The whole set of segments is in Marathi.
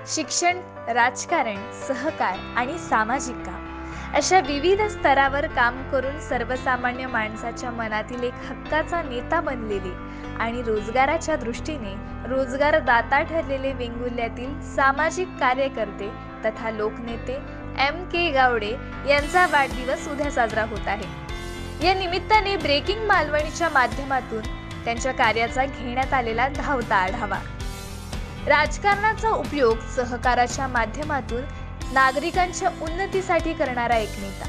शिक्षण, राजकारण, सहकार आणि सामाजिक काम अशा विविध स्तरावर काम करून सर्वसामान्य माणसाच्या मनातील एक हक्काचा नेता बनलेले आणि रोजगाराच्या दृष्टीने रोजगारदाता ठरलेले वेंगुर्ल्यातील सामाजिक कार्यकर्ते तथा लोकनेते M.K. गावडे यांचा वाढदिवस उद्या साजरा होत आहे। या निमित्ताने ब्रेकिंग मालवणीच्या माध्यमातून त्यांच्या कार्याचा घेण्यात आलेला धावता आढावा। राजकारणाचा उपयोग सहकाराच्या माध्यमातून नागरिकांच्या उन्नतीसाठी करणारा एक नेता।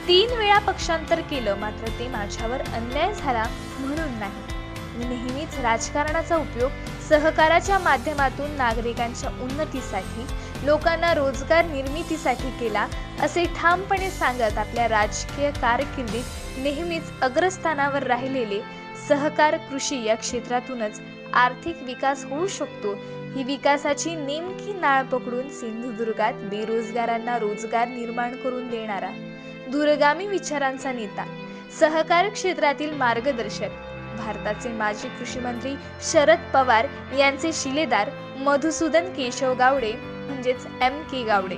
3 वेळा पक्षांतर केलं, मात्र ते माझ्यावर अन्याय झाला म्हणून नाही। मी नेहमीच राजकारणाचा उपयोग सहकाराच्या माध्यमातून नागरिकांच्या उन्नतीसाठी, लोकांना रोजगार निर्मितीसाठी केला, असे ठामपणे सांगत आपल्या राजकीय कारकिर्दीत नेहमीच अग्रस्थानावर राहिलेले सहकार कृषी या क्षेत्रातूनच आर्थिक विकास होऊ शकतो, ही विकासाची नेमकी नाळ पकडून सिंधुदुर्गात बेरोजगारांना रोजगार निर्माण करून देणारा दूरगामी विचारांचा नेता, सहकार क्षेत्रातील मार्गदर्शक, भारताचे माजी कृषी मंत्री शरद पवार यांचे शिलेदार मधुसूदन केशव गावडे म्हणजेच M.K. गावडे।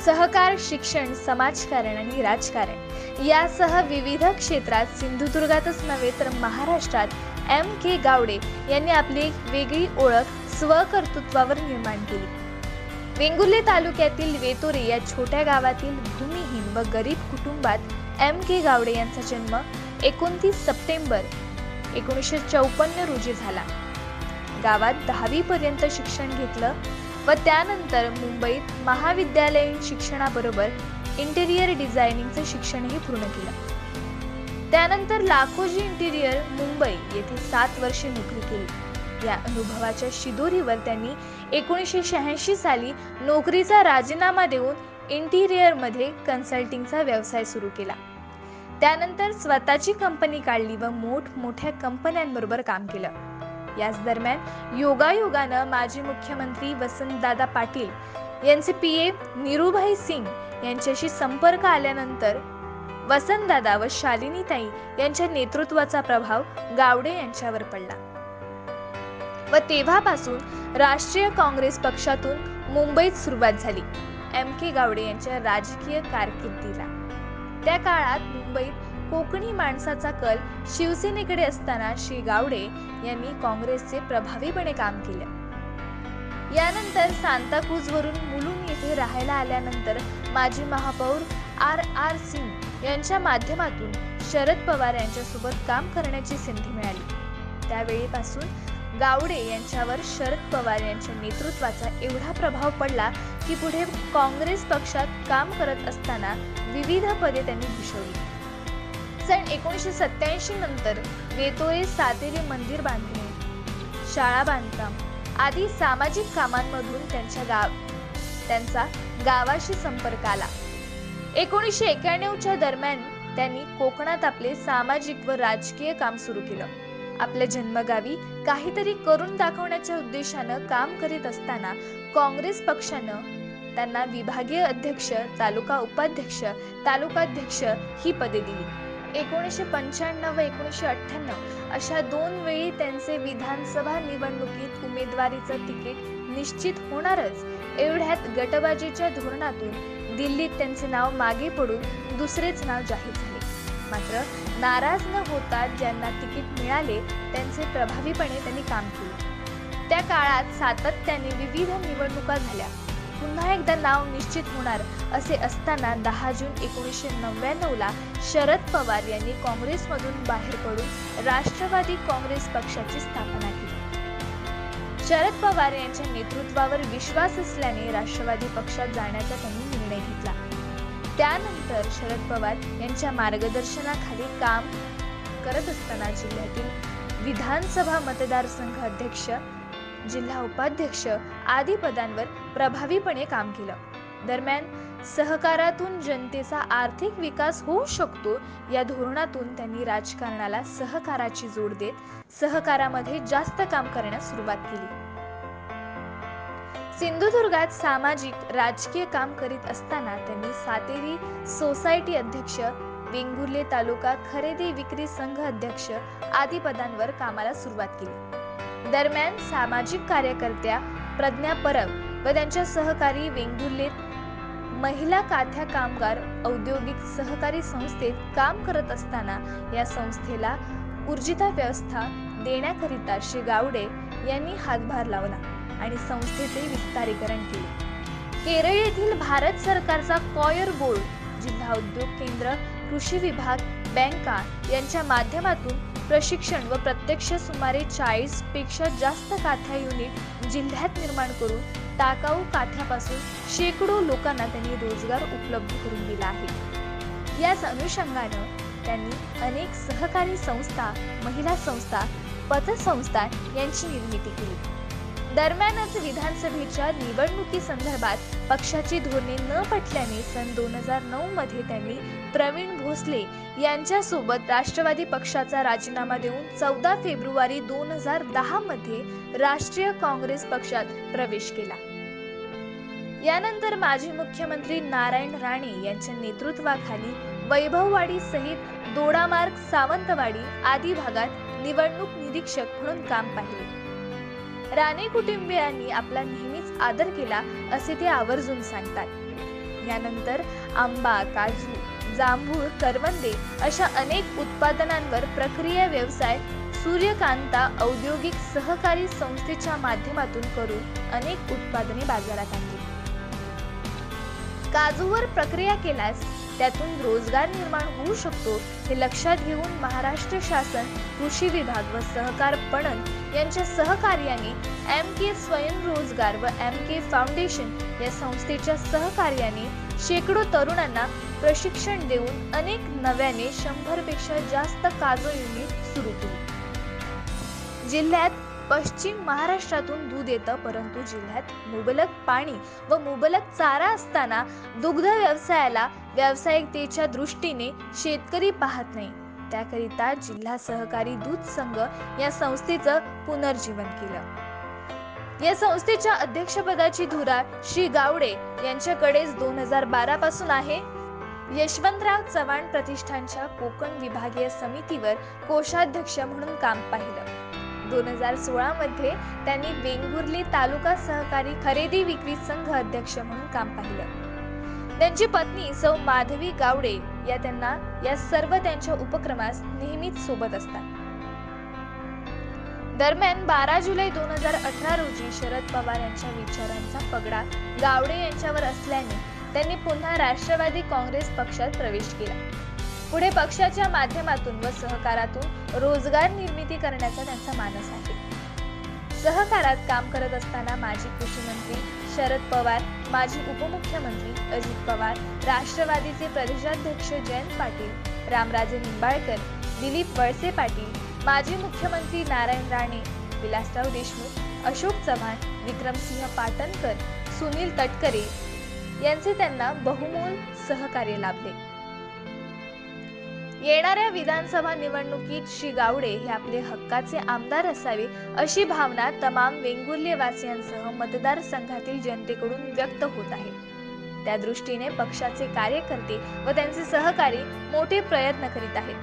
सहकार, शिक्षण, समाजकारण आणि राजकारण यासह विविध क्षेत्रात सिंधुदुर्गातच नव्हे तर महाराष्ट्रात M.K. गावडे यांनी आपली एक वेगळी ओळख स्वकर्तृत्वावर निर्माण केली। वेंगुर्ले तालुक्यातील वेतोरे या छोट्या गावातील भूमिहीन व गरीब कुटुंबात M.K. गावडे यांचा जन्म 29 सप्टेंबर 1954 रोजी झाला। गावात 10वी पर्यंत शिक्षण घेतलं व त्यानंतर मुंबईत महाविद्यालयीन शिक्षणाबरोबर इंटेरियर डिझायनिंगचं शिक्षणही पूर्ण केलं। त्यानंतर लाखोजी इंटेरियर मुंबई येथे 7 वर्षे नोकरी केली। या अनुभवाच्या शिदोरीवर त्यांनी 1986 साली नोकरीचा राजीनामा देऊन इंटिरियर मध्ये कन्सल्टिंगचा व्यवसाय सुरू केला। त्यानंतर स्वतःची कंपनी काढली व मोठमोठ्या कंपन्यांबरोबर काम केलं। याच दरम्यान योगायोगानं माजी मुख्यमंत्री वसंतदादा पाटील यांचे PA निरूभाई सिंग यांच्याशी संपर्क आल्यानंतर वसंतदादा व शालिनीताई यांच्या नेतृत्वाचा प्रभाव गावडे यांच्यावर पडला व तेव्हापासून राष्ट्रीय काँग्रेस पक्षातून मुंबईत सुरुवात झाली M.K. गावडे यांच्या राजकीय कारकिर्दीला। त्या काळात मुंबईत कोकणी माणसाचा कल शिवसेनेकडे असताना श्री गावडे यांनी काँग्रेसचे प्रभावीपणे काम केले। यानंतर सांताक्रूज वरून मुलुंड येथे राहायला आल्यानंतर माजी महापौर R.R. सिंग यांच्या माध्यमातून शरद पवार यांच्यासोबत काम करण्याची संधी मिळाली। त्यावेळीपासून गावडे यांच्यावर शरद पवार यांच्या नेतृत्वाचा एवढा प्रभाव पडला की पुढे काँग्रेस पक्षात काम करत असताना विविध पदे त्यांनी भूषवली। सन 1987 नंतर वेतोरे सातेरी मंदिर बांधणे, शाळा बांधकाम आदी सामाजिक कामांमधून त्यांचा गावाशी संपर्क आला। 1991च्या दरम्यान त्यांनी कोकणात आपले सामाजिक व राजकीय काम सुरू केलं। आपल्या जन्मगावी काहीतरी करून दाखवण्याच्या उद्देशानं काम करीत असताना काँग्रेस पक्षानं त्यांना विभागीय अध्यक्ष, तालुका उपाध्यक्ष, तालुकाध्यक्ष ही पदे दिली। 1995 व 1998 अशा 2 वेळी त्यांचे विधानसभा निवडणुकीत उमेदवारीचं तिकीट निश्चित होणारच एवढ्यात गटबाजीच्या धोरणातून दिल्लीत त्यांचे नाव मागे पडून दुसरेच नाव जाहीर झाले। मात्र नाराज न होता ज्यांना तिकीट मिळाले त्यांचे प्रभावीपणे त्यांनी काम केले। त्या काळात सातत्याने विविध निवडणुका झाल्या। पुन्हा एकदा नाव निश्चित होणार असे असताना 10 जून 1999 ला शरद पवार यांनी काँग्रेसमधून बाहेर पडून राष्ट्रवादी काँग्रेस पक्षाची स्थापना केली। शरद पवार यांच्या नेतृत्वावर विश्वास असल्याने राष्ट्रवादी पक्षात जाण्याचा त्यांनी निर्णय घेतला। त्यानंतर शरद पवार यांच्या मार्गदर्शनाखाली काम करत असताना जिल्ह्यातील विधानसभा मतदारसंघ अध्यक्ष, जिल्हा उपाध्यक्ष आदी पदांवर प्रभावीपणे काम केलं। दरम्यान सहकारातून जनतेचा आर्थिक विकास होऊ शकतो या धोरणातून त्यांनी राजकारणाला सहकाराची जोड देत सहकारामध्ये जास्त काम करण्यास सुरुवात केली। सिंधुदुर्गात सामाजिक राजकीय काम करीत असताना त्यांनी सातेरी सोसायटी अध्यक्ष, वेंगुर्ले तालुका खरेदी विक्री संघ अध्यक्ष आदी पदांवर कामाला सुरुवात केली। दरम्यान सामाजिक कार्यकर्त्या प्रज्ञा परब व त्यांच्या सहकारी वेंगुर्लेत महिला काथ्या कामगार औद्योगिक सहकारी संस्थेत काम करत असताना या संस्थेला ऊर्जिता व्यवस्था देण्याकरिता श्री गावडे यांनी हातभार लावला आणि संस्थेचे विस्तारीकरण केले. केरळ येथील भारत सरकारचा कॉयर बोर्ड, जिल्हा उद्योग केंद्र, कृषी विभाग, बँका यांच्या माध्यमातून प्रशिक्षण व प्रत्यक्ष सुमारे 40 पेक्षा जास्त काथ्या युनिट जिल्ह्यात निर्माण करून टाकाऊ काथ्यापासून शेकडो लोकांना त्यांनी रोजगार उपलब्ध करून दिला आहे. याच अनुषंगाने त्यांनी अनेक सहकारी संस्था, महिला संस्था, पतसंस्था यांची निर्मिती केली. दरम्यानच विधानसभेच्या निवडणुकीसंदर्भात पक्षाची धोरणे न पटल्याने सन 2009 मध्ये त्यांनी प्रवीण भोसले यांच्यासोबत राष्ट्रवादी पक्षाचा राजीनामा देऊन 14 फेब्रुवारी 2010 मध्ये राष्ट्रीय काँग्रेस पक्षात प्रवेश केला. यानंतर माजी मुख्यमंत्री नारायण राणे यांच्या नेतृत्वाखाली वैभववाडी सहित दोडामार्ग, सावंतवाडी आदी भागात निवडणूक निरीक्षक म्हणून काम पाहिले. राणे कुटुंबियांनी आपला नेहमीच आदर केला असे ते आवर्जून सांगतात. यानंतर आंबा, काजू, जांभूळ, करवंदे अशा अनेक उत्पादनांवर प्रक्रिया व्यवसाय सूर्यकांता औद्योगिक सहकारी संस्थेच्या माध्यमातून करून अनेक उत्पादने बाजारात आणली. काजूवर प्रक्रिया केल्यास त्यातून रोजगार निर्माण होऊ शकतो हे लक्षात घेऊन महाराष्ट्र शासन, कृषी विभाग व सहकार पणन यांच्या सहकार्याने MK स्वयंरोजगार व MK फाउंडेशन या संस्थेच्या सहकार्याने शेकडो तरुणांना प्रशिक्षण देऊन अनेक नव्याने 100 पेक्षा जास्त काजू युनिट सुरू केली. जिल्ह्यात पश्चिम महाराष्ट्रातून दूध येतं, परंतु जिल्ह्यात मुबलक पाणी व मुबलक चारा असताना दुग्ध व्यवसायाला व्यावसायिकतेच्या दृष्टीने शेतकरी पाहत नाही. त्याकरिता जिल्हा सहकारी दूध संघ या संस्थेचं पुनर्जीवन केलं. या संस्थेच्या अध्यक्षपदाची धुरा श्री गावडे यांच्याकडेच 2012 पासून आहे. यशवंतराव चव्हाण प्रतिष्ठानच्या कोकण विभागीय समितीवर कोषाध्यक्ष म्हणून काम पाहिलं. 2016 मध्ये त्यांनी वेंगुर्ले तालुका सहकारी खरेदी विक्री संघ अध्यक्ष म्हणून काम पाहिलं. त्यांची पत्नी सौ माधवी गावडे या सर्व त्यांच्या उपक्रमास नेहमीच सोबत असतात. दरम्यान 12 जुलै 2018 रोजी शरद पवार यांच्या विचारांचा पगडा गावडे यांच्यावर असल्याने त्यांनी पुन्हा राष्ट्रवादी काँग्रेस पक्षात प्रवेश केला. पुढे पक्षाच्या माध्यमातून व सहकारातून रोजगार निर्मिती करण्याचा त्यांचा मानस आहे. सहकारात काम करत असताना माजी कृषी मंत्री शरद पवार, माजी उपमुख्यमंत्री अजित पवार, राष्ट्रवादीचे प्रदेशाध्यक्ष जयंत पाटील, रामराजे निंबाळकर, दिलीप वळसे पाटील, माजी मुख्यमंत्री नारायण राणे, विलासराव देशमुख, अशोक चव्हाण, विक्रमसिंह पाटणकर, सुनील तटकरे यांचे त्यांना बहुमोल सहकार्य लाभले. येणाऱ्या विधानसभा निवडणुकीत श्री गावडे हे आपले हक्काचे आमदार असावे अशी भावना तमाम वेंगुर्ले वासियांसह मतदारसंघातील जनतेकडून व्यक्त होत आहे. त्या दृष्टीने पक्षाचे कार्यकर्ते व त्यांचे सहकारी मोठे प्रयत्न करीत आहेत.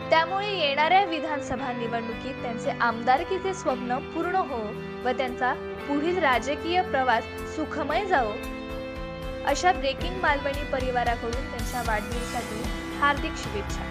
त्यामुळे येणाऱ्या विधानसभा निवडणुकीत त्यांचे आमदारकीचे स्वप्न पूर्ण हो व त्यांचा पुढील राजकीय प्रवास सुखमय जावो अशा ब्रेकिंग मालवणी परिवाराकडून त्यांच्या वाढदिवसासाठी हार्दिक शुभेच्छा.